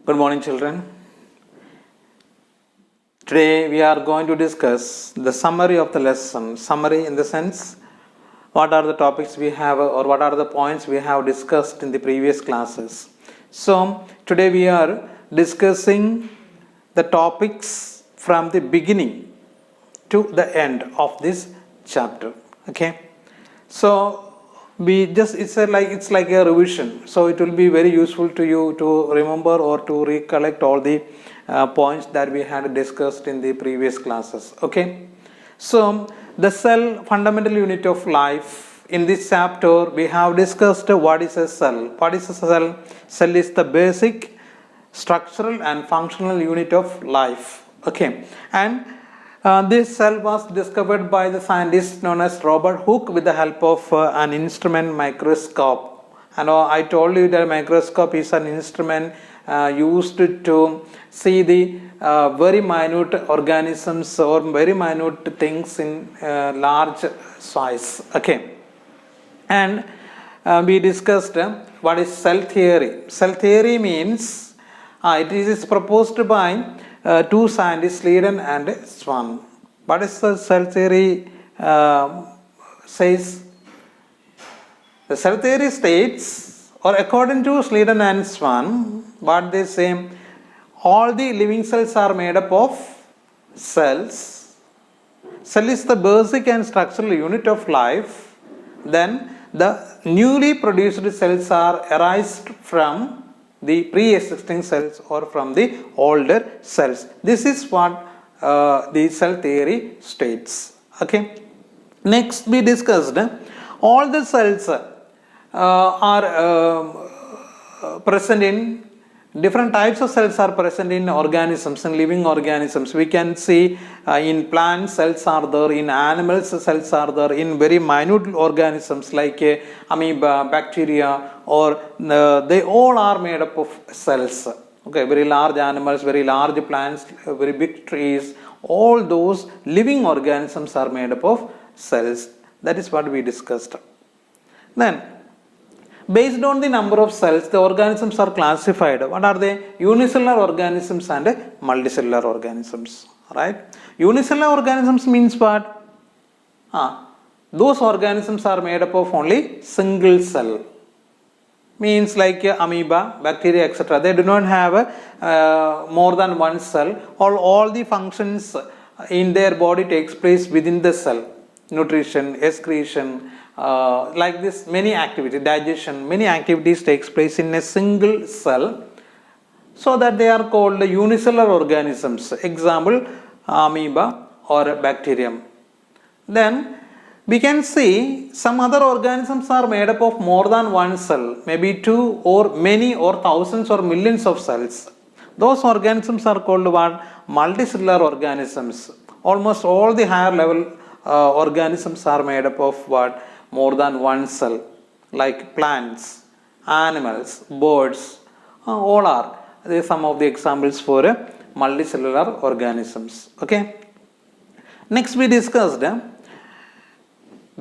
Good morning, children. Today we are going to discuss the summary of the lesson. Summary in the sense, what are the topics we have or what are the points we have discussed in the previous classes. So today we are discussing the topics from the beginning to the end of this chapter. Okay. So it's like a revision. So it will be very useful to you to remember or to recollect all the points that we had discussed in the previous classes. Okay. So the cell, fundamental unit of life. In this chapter we have discussed what is a cell. What is a cell? Cell is the basic structural and functional unit of life. Okay. And this cell was discovered by the scientist known as Robert Hooke with the help of an instrument microscope. And I told you that microscope is an instrument used to see the very minute organisms or very minute things in large size. Okay. And we discussed what is cell theory. Cell theory means it is proposed by two scientists, Leiden and Swan. What is the cell theory says? The cell theory states, or according to Leiden and Swan, what they say, all the living cells are made up of cells. Cell is the basic and structural unit of life. Then the newly produced cells are arised from the pre-existing cells or from the older cells. This is what the cell theory states. Okay. Next we discussed all the cells are present in different types of cells are present in organisms and living organisms. We can see in plants cells are there, in animals cells are there, in very minute organisms like amoeba, bacteria, or they all are made up of cells. Okay, very large animals, very large plants, very big trees, all those living organisms are made up of cells. That is what we discussed. Then, based on the number of cells, the organisms are classified. What are they? Unicellular organisms and multicellular organisms. Right? Unicellular organisms means what? Those organisms are made up of only single cell. Means like amoeba, bacteria, etc. They do not have more than one cell. All the functions in their body takes place within the cell. Nutrition, excretion, like this, many activities, digestion, many activities takes place in a single cell, so that they are called unicellular organisms. Example, amoeba or bacterium. Then we can see some other organisms are made up of more than one cell, maybe two or many or thousands or millions of cells. Those organisms are called what? Multicellular organisms. Almost all the higher level organisms are made up of what? More than one cell, like plants, animals, birds, all are. These are some of the examples for multicellular organisms. Okay. Next we discussed,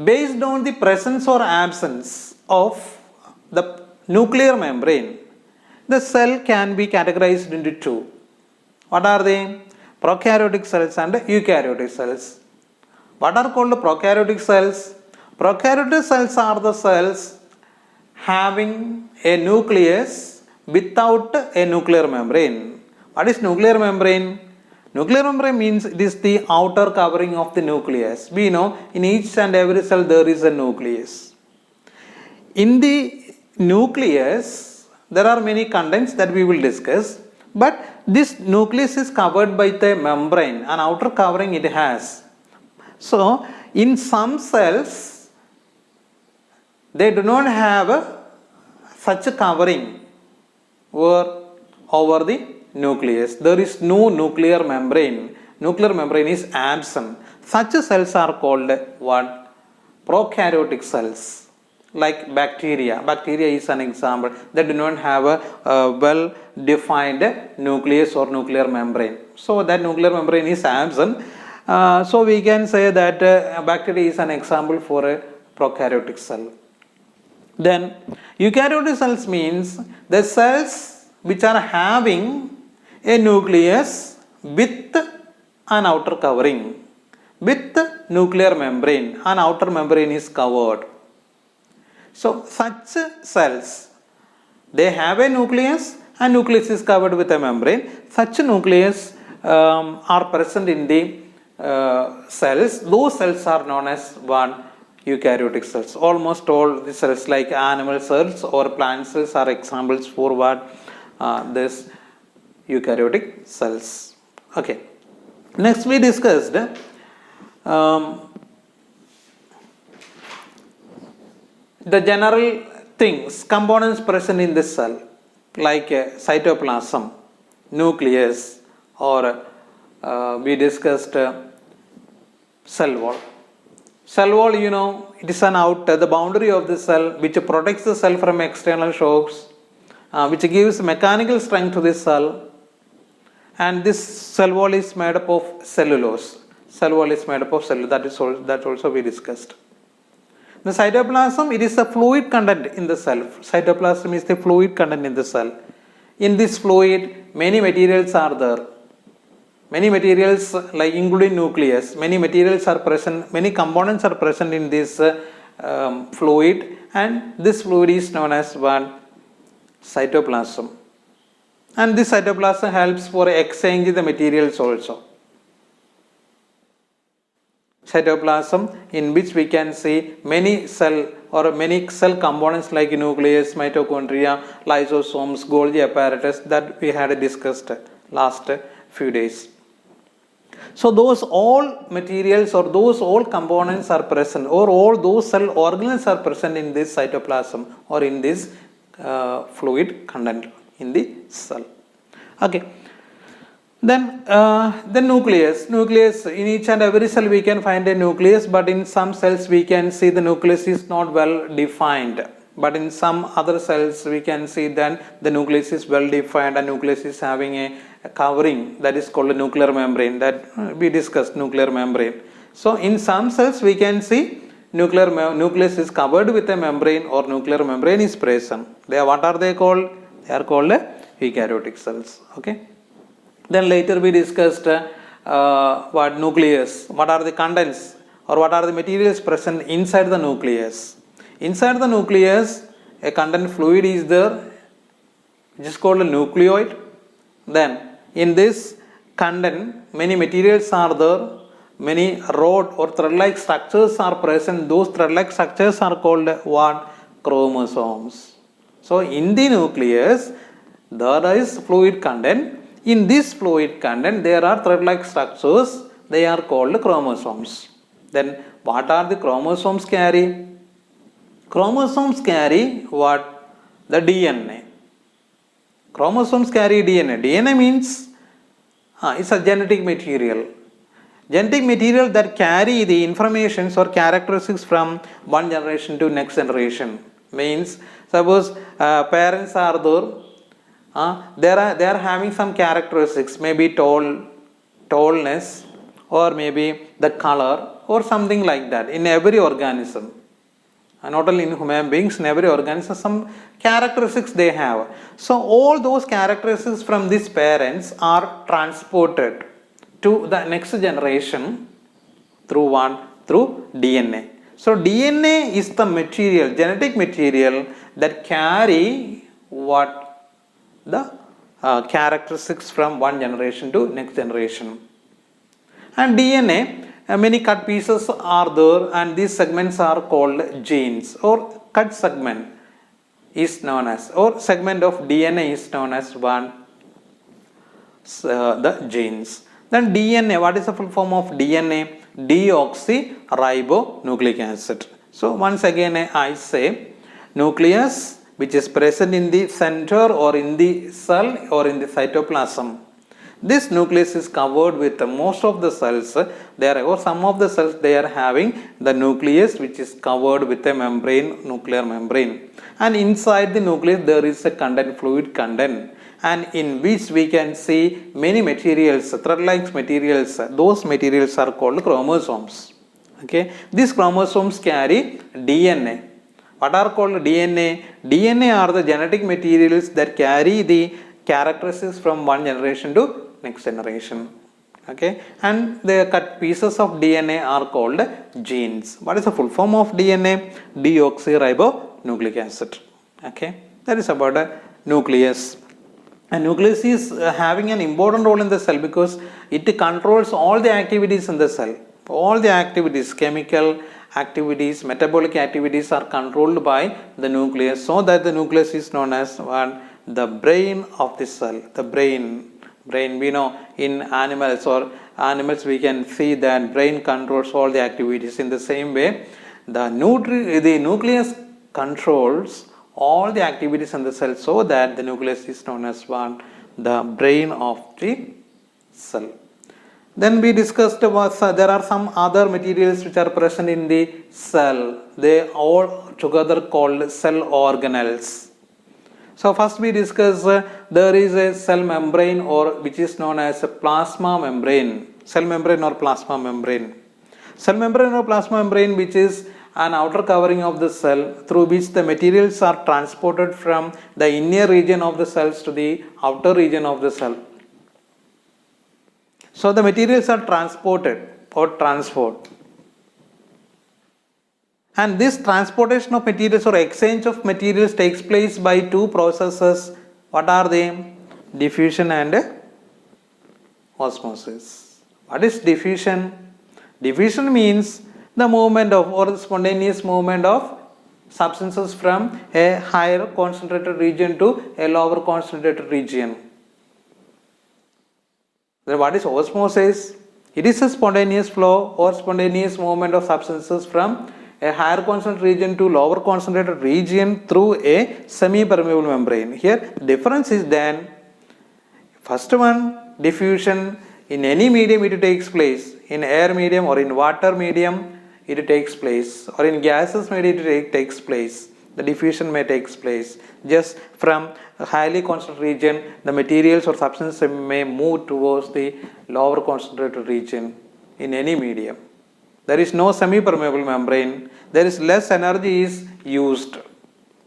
based on the presence or absence of the nuclear membrane, the cell can be categorized into two. What are they? Prokaryotic cells and eukaryotic cells. What are called prokaryotic cells? Prokaryotic cells are the cells having a nucleus without a nuclear membrane. What is nuclear membrane? Nuclear membrane means it is the outer covering of the nucleus. We know in each and every cell there is a nucleus. In the nucleus there are many contents that we will discuss, but this nucleus is covered by the membrane, an outer covering it has. So in some cells they do not have such a covering over the nucleus. There is no nuclear membrane. Nuclear membrane is absent. Such cells are called what? Prokaryotic cells. Like bacteria. Bacteria is an example. They do not have a well defined nucleus or nuclear membrane. So that nuclear membrane is absent. So we can say that bacteria is an example for a prokaryotic cell. Then eukaryotic cells means the cells which are having a nucleus with an outer covering, with nuclear membrane, an outer membrane is covered. So such cells, they have a nucleus and nucleus is covered with a membrane. Such nucleus are present in the cells. Those cells are known as one eukaryotic cells. Almost all the cells like animal cells or plant cells are examples for what this eukaryotic cells. Okay. Next we discussed the general things, components present in this cell like cytoplasm, nucleus, or we discussed cell wall. Cell wall, you know, it is the boundary of the cell which protects the cell from external shocks, which gives mechanical strength to the cell. And this cell wall is made up of cellulose. Cell wall is made up of cellulose. That also we discussed. The cytoplasm, it is the fluid content in the cell. Cytoplasm is the fluid content in the cell. In this fluid, many materials are there. Many materials, like including nucleus, many materials are present, many components are present in this fluid, and this fluid is known as one cytoplasm. And this cytoplasm helps for exchanging the materials also. Cytoplasm, in which we can see many cell components like nucleus, mitochondria, lysosomes, Golgi apparatus that we had discussed last few days. So those all materials or those all components are present, or all those cell organelles are present in this cytoplasm or in this fluid content in the cell. Okay. Then the nucleus. In each and every cell we can find a nucleus, but in some cells we can see the nucleus is not well defined. But in some other cells we can see that the nucleus is well defined and nucleus is having a covering that is called a nuclear membrane, that we discussed nuclear membrane. So in some cells we can see nucleus is covered with a membrane or nuclear membrane is present. What are they called? They are called eukaryotic cells. Okay. Then later we discussed what nucleus, what are the contents or what are the materials present inside the nucleus. Inside the nucleus, a content fluid is there, which is called a nucleoid. Then in this content, many materials are there, many rod or thread-like structures are present. Those thread-like structures are called what? Chromosomes. So in the nucleus, there is fluid content. In this fluid content, there are thread-like structures. They are called chromosomes. Then what are the chromosomes carry? Chromosomes carry what? The DNA. Chromosomes carry DNA. DNA means it's a genetic material. Genetic material that carry the informations or characteristics from one generation to next generation. Means suppose parents are there. They are having some characteristics, maybe tallness, or maybe the color, or something like that in every organism. Not only in human beings, in every organism, some characteristics they have. So all those characteristics from these parents are transported to the next generation through what? Through DNA. So DNA is the material, genetic material that carry what? The characteristics from one generation to next generation. And DNA, many cut pieces are there, and these segments are called genes, or cut segment is known as, or segment of DNA is known as one the genes. Then DNA, what is the full form of DNA? Deoxyribonucleic acid. So once again I say nucleus, which is present in the center or in the cell or in the cytoplasm. This nucleus is covered with most of the cells. Some of the cells they are having the nucleus which is covered with a membrane, nuclear membrane. And inside the nucleus there is a content, fluid content, and in which we can see many materials, thread-like materials. Those materials are called chromosomes. Okay, these chromosomes carry DNA. What are called DNA? DNA are the genetic materials that carry the characteristics from one generation to next generation. Okay, and the cut pieces of DNA are called genes. What is the full form of DNA? Deoxyribonucleic acid. Okay, that is about a nucleus. And nucleus is having an important role in the cell because it controls all the activities in the cell. All the activities, chemical activities, metabolic activities are controlled by the nucleus, so that the nucleus is known as what? The brain of the cell. The brain we know in animals we can see that brain controls all the activities. In the same way, the nucleus controls all the activities in the cell, so that the nucleus is known as what? The brain of the cell. Then we discussed there are some other materials which are present in the cell. They all together called cell organelles. So first we discuss there is a cell membrane, or which is known as a plasma membrane. Cell membrane or plasma membrane. Cell membrane or plasma membrane, which is an outer covering of the cell through which the materials are transported from the inner region of the cells to the outer region of the cell. So the materials are transported or transferred. And this transportation of materials or exchange of materials takes place by two processes. What are they? Diffusion and osmosis. What is diffusion? Diffusion means the movement of, or the spontaneous movement of, substances from a higher concentrated region to a lower concentrated region. Then what is osmosis? It is a spontaneous flow or spontaneous movement of substances from a higher concentrated region to lower concentrated region through a semi-permeable membrane. Here difference is then, first one, diffusion, in any medium it takes place. In air medium or in water medium it takes place, or in gases medium it takes place. The diffusion may takes place. Just from a highly concentrated region, the materials or substances may move towards the lower concentrated region in any medium. There is no semi-permeable membrane. There is less energy is used.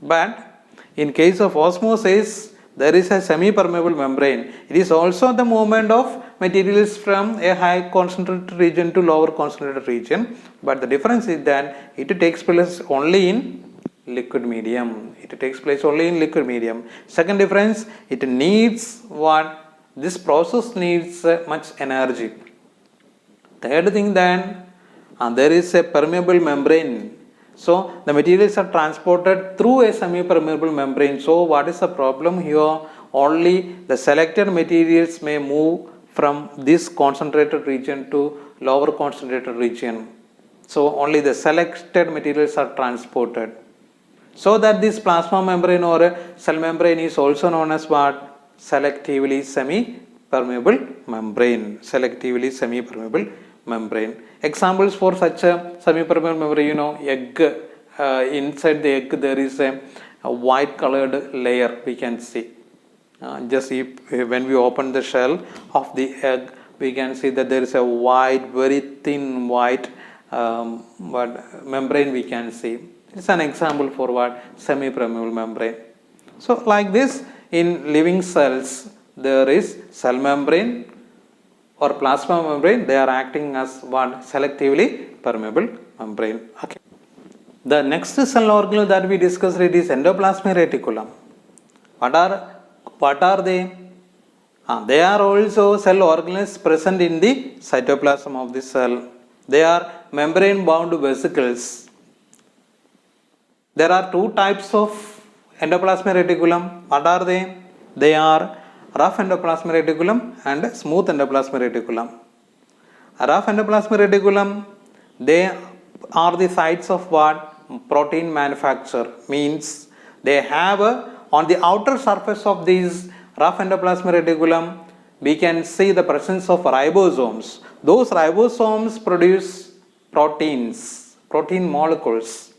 But in case of osmosis, there is a semi-permeable membrane. It is also the movement of materials from a high concentrated region to lower concentrated region. But the difference is that it takes place only in liquid medium. It takes place only in liquid medium. Second difference, it needs what? This process needs much energy. Third thing then, there is a permeable membrane. So the materials are transported through a semi-permeable membrane. So what is the problem here? Only the selected materials may move from this concentrated region to lower concentrated region. So only the selected materials are transported. So that this plasma membrane or cell membrane is also known as what? Selectively semi-permeable membrane. Selectively semi-permeable membrane. Examples for such a semi-permeable membrane, egg. Inside the egg there is a white colored layer we can see. When we open the shell of the egg, we can see that there is a white, very thin white membrane we can see. It's an example for what? Semi-permeable membrane. So like this, in living cells there is cell membrane or plasma membrane. They are acting as what? Selectively permeable membrane. Okay. The next cell organelle that we discussed is endoplasmic reticulum. What are they? They are also cell organelles present in the cytoplasm of the cell. They are membrane bound vesicles. There are two types of endoplasmic reticulum. What are they? They are rough endoplasmic reticulum and smooth endoplasmic reticulum. Rough endoplasmic reticulum, they are the sites of what? Protein manufacture. Means they have on the outer surface of these rough endoplasmic reticulum, we can see the presence of ribosomes. Those ribosomes produce proteins, protein molecules.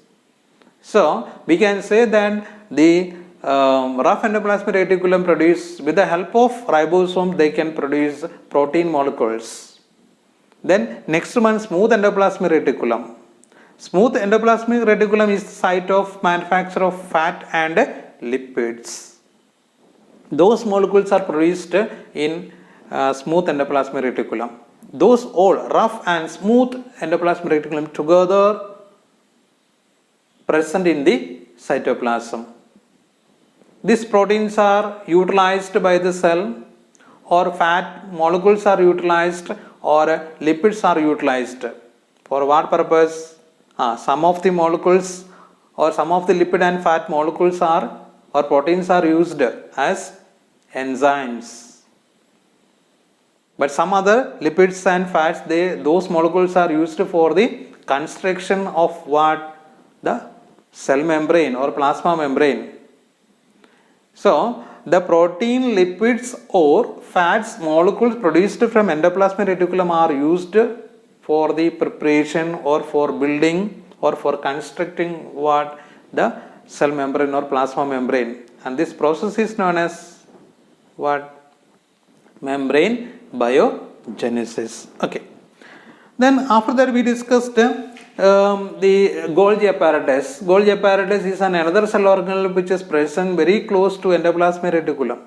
So we can say that the rough endoplasmic reticulum produce, with the help of ribosome, they can produce protein molecules. Then next one, smooth endoplasmic reticulum. Smooth endoplasmic reticulum is the site of manufacture of fat and lipids. those molecules are produced in smooth endoplasmic reticulum. Those all rough and smooth endoplasmic reticulum together present in the cytoplasm. These proteins are utilized by the cell, or fat molecules are utilized, or lipids are utilized. For what purpose? Some of the molecules or some of the lipid and fat molecules are or proteins are used as enzymes. But some other lipids and fats, those molecules are used for the construction of what? The cell membrane or plasma membrane. So, the protein, lipids or fats molecules produced from endoplasmic reticulum are used for the preparation or for building or for constructing what? The cell membrane or plasma membrane. And this process is known as what? Membrane biogenesis. Okay. Then after that we discussed the Golgi apparatus. Golgi apparatus is another cell organelle which is present very close to endoplasmic reticulum.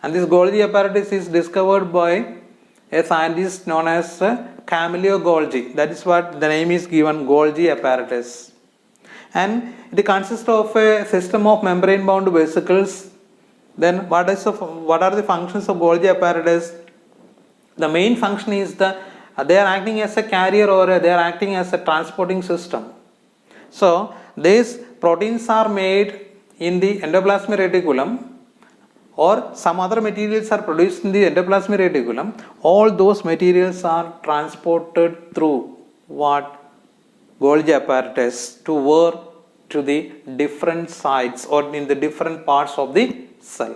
And this Golgi apparatus is discovered by a scientist known as Camillo Golgi. That is what the name is given, Golgi apparatus. And it consists of a system of membrane bound vesicles. Then what are the functions of Golgi apparatus? The main function is they are acting as a carrier, or they are acting as a transporting system. So these proteins are made in the endoplasmic reticulum, or some other materials are produced in the endoplasmic reticulum. All those materials are transported through what? Golgi apparatus to where? To the different sites or in the different parts of the cell.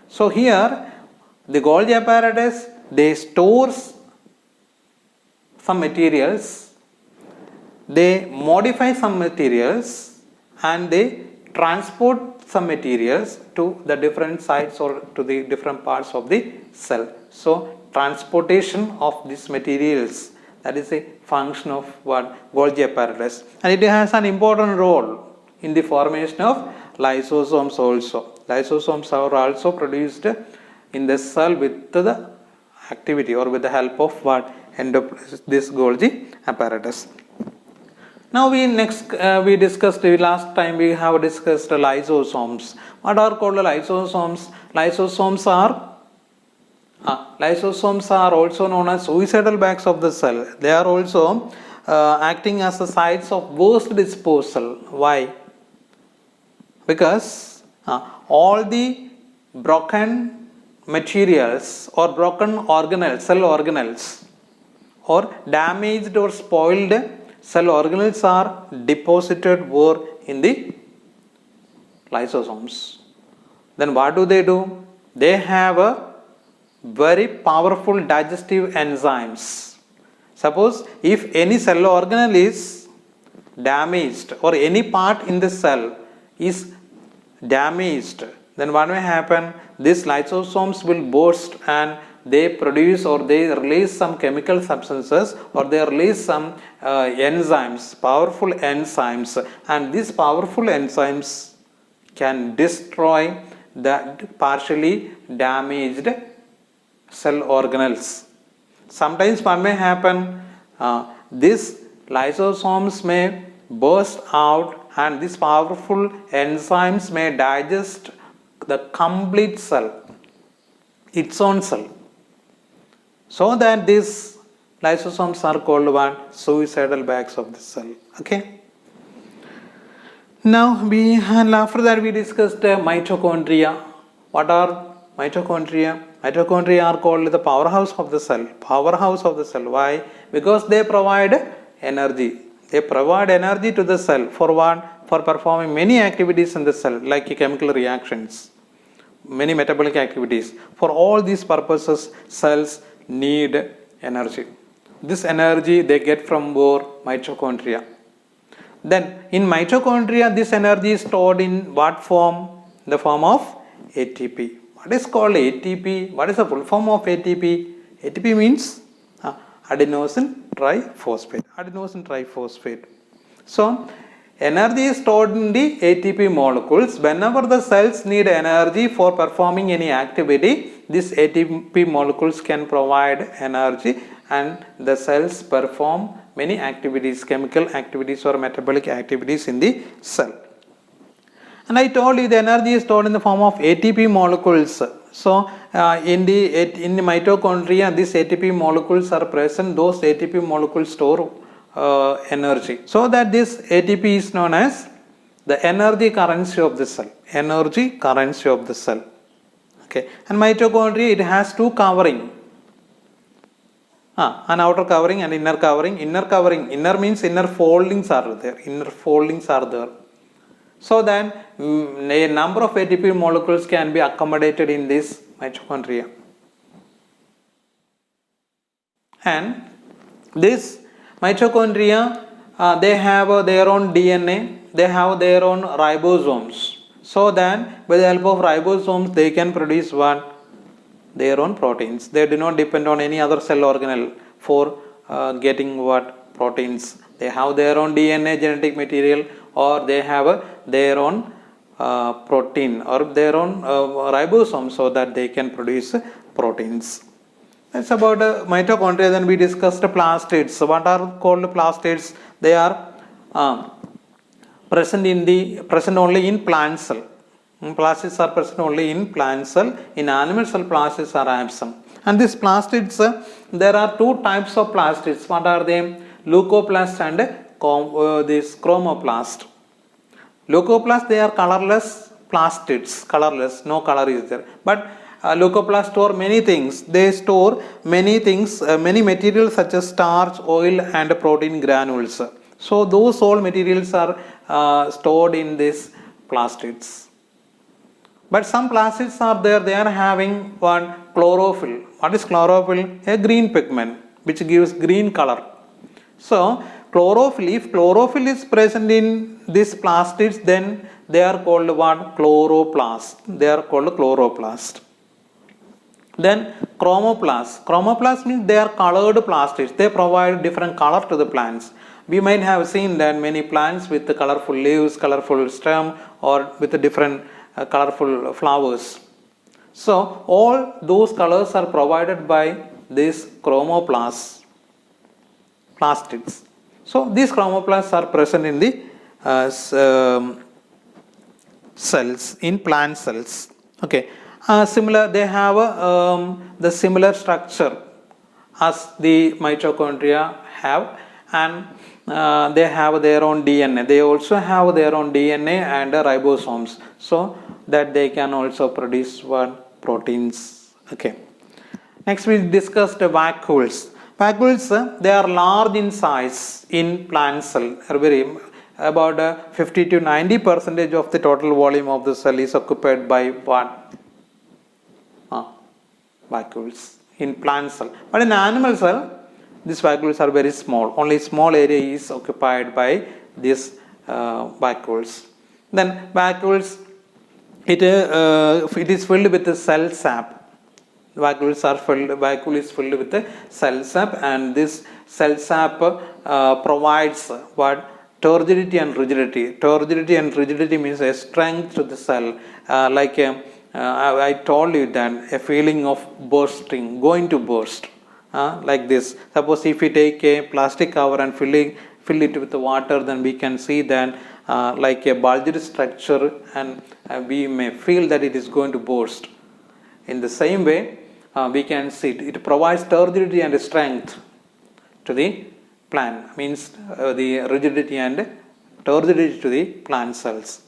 So here the Golgi apparatus, they stores some materials, they modify some materials, and they transport some materials to the different sites or to the different parts of the cell. So transportation of these materials, that is a function of what? Golgi apparatus. And it has an important role in the formation of lysosomes also. Lysosomes are also produced in the cell with the activity or with the help of what? This Golgi apparatus. Now we discussed last time we have discussed lysosomes. What are called lysosomes? Lysosomes are also known as suicidal bags of the cell. They are also acting as the sites of waste disposal. Why? Because all the broken materials or broken organelles, cell organelles, or damaged or spoiled cell organelles are deposited where? In the lysosomes. Then what do? They have a very powerful digestive enzymes. Suppose if any cell organelle is damaged or any part in the cell is damaged, then what may happen? These lysosomes will burst and they produce or they release some chemical substances, or they release some enzymes, powerful enzymes, and these powerful enzymes can destroy the partially damaged cell organelles. Sometimes what may happen, these lysosomes may burst out and these powerful enzymes may digest the complete cell, its own cell. So that these lysosomes are called what? Suicidal bags of the cell. Okay. Now after that we discussed mitochondria. What are mitochondria? Mitochondria are called the powerhouse of the cell. Powerhouse of the cell. Why? Because they provide energy. They provide energy to the cell for what? For performing many activities in the cell, like chemical reactions, many metabolic activities. For all these purposes, cells need energy. This energy they get from where? Mitochondria. Then in mitochondria, this energy is stored in what form? The form of ATP. What is called ATP? What is the full form of ATP? ATP means adenosine triphosphate. Adenosine triphosphate. So Energy is stored in the ATP molecules. Whenever the cells need energy for performing any activity, these ATP molecules can provide energy and the cells perform many activities, chemical activities or metabolic activities in the cell. And I told you the energy is stored in the form of ATP molecules. So, in the mitochondria, these ATP molecules are present. Those ATP molecules store energy. So that this ATP is known as the energy currency of the cell. Energy currency of the cell. Okay. And mitochondria, it has two covering. An outer covering and inner covering. Inner means inner foldings are there. Inner foldings are there. So that a number of ATP molecules can be accommodated in this mitochondria. And this mitochondria, they have their own DNA, they have their own ribosomes. So that with the help of ribosomes, they can produce what? Their own proteins. They do not depend on any other cell organelle for getting what? Proteins. They have their own DNA genetic material, or they have their own protein or their own ribosome, so that they can produce proteins. That's about mitochondria. Then we discussed plastids. So what are called plastids? They are present only in plant cell. Plastids are present only in plant cell. In animal cell, plastids are absent. And these plastids, there are two types of plastids. What are they? Leucoplast and this chromoplast. Leucoplast, they are colorless plastids. Colorless, no color is there. But leucoplast store many things. They store many things, many materials such as starch, oil and protein granules. So those all materials are stored in these plastids. But some plastids are there, they are having what? Chlorophyll. What is chlorophyll? A green pigment which gives green color. So chlorophyll, if chlorophyll is present in these plastids, then they are called what? Chloroplast. They are called chloroplast. Then chromoplast. Chromoplast means they are colored plastids. They provide different color to the plants. We might have seen that many plants with the colorful leaves, colorful stem, or with the different colorful flowers. So all those colors are provided by these chromoplasts, plastids. So these chromoplasts are present in the cells, in plant cells. Okay. Similar, they have the similar structure as the mitochondria have, and they have their own DNA. They also have their own DNA and ribosomes, so that they can also produce what? Proteins. Okay. Next we discussed vacuoles. Vacuoles, they are large in size in plant cell. Are very about 50 to 90% of the total volume of the cell is occupied by what? Vacuoles in plant cell. But in animal cell, these vacuoles are very small. Only small area is occupied by these vacuoles. Then vacuoles, it is filled with the cell sap. Vacuole is filled with the cell sap, and this cell sap provides what? Turgidity and rigidity. Turgidity and rigidity means a strength to the cell, I told you that a feeling of bursting, going to burst, like this. Suppose if we take a plastic cover and fill it with water, then we can see that like a bulged structure, and we may feel that it is going to burst. In the same way, we can see it provides turgidity and strength to the plant, means the rigidity and turgidity to the plant cells.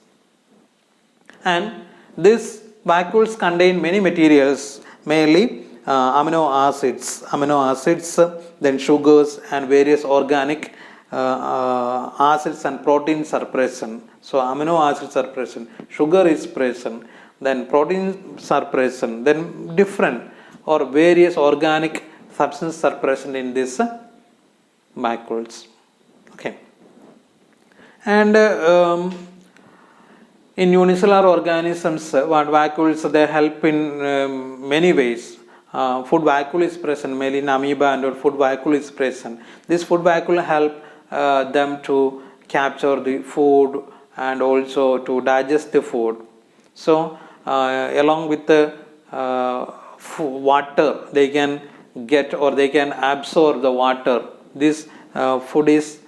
And this vacuoles contain many materials, mainly amino acids, then sugars and various organic acids and proteins are present. So amino acids are present, sugar is present, then proteins are present, then different or various organic substances are present in this vacuoles. Okay. And in unicellular organisms, what vacuoles, they help in many ways. Food vacuole is present, mainly in amoeba and food vacuole is present. This food vacuole help them to capture the food and also to digest the food. So along with the water, they can get or they can absorb the water. This food is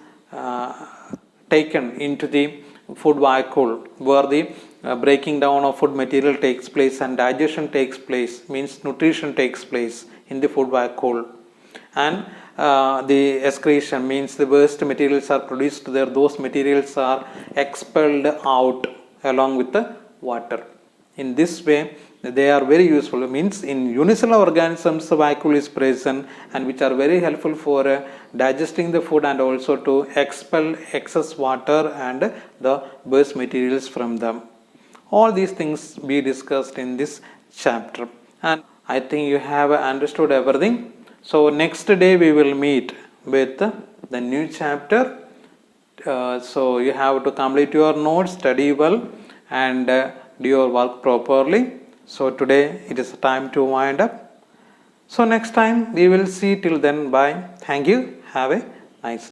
taken into the food vacuole, where the breaking down of food material takes place and digestion takes place, means nutrition takes place in the food vacuole. And the excretion means the waste materials are produced there, those materials are expelled out along with the water. In this way they are very useful, means in unicellular organisms the vacuole is present and which are very helpful for digesting the food and also to expel excess water and the waste materials from them. All these things we discussed in this chapter, and I think you have understood everything. So next day we will meet with the new chapter. So you have to complete your notes, study well, and do your work properly. So today it is time to wind up. So next time we will see. Till then, bye. Thank you. Have a nice day.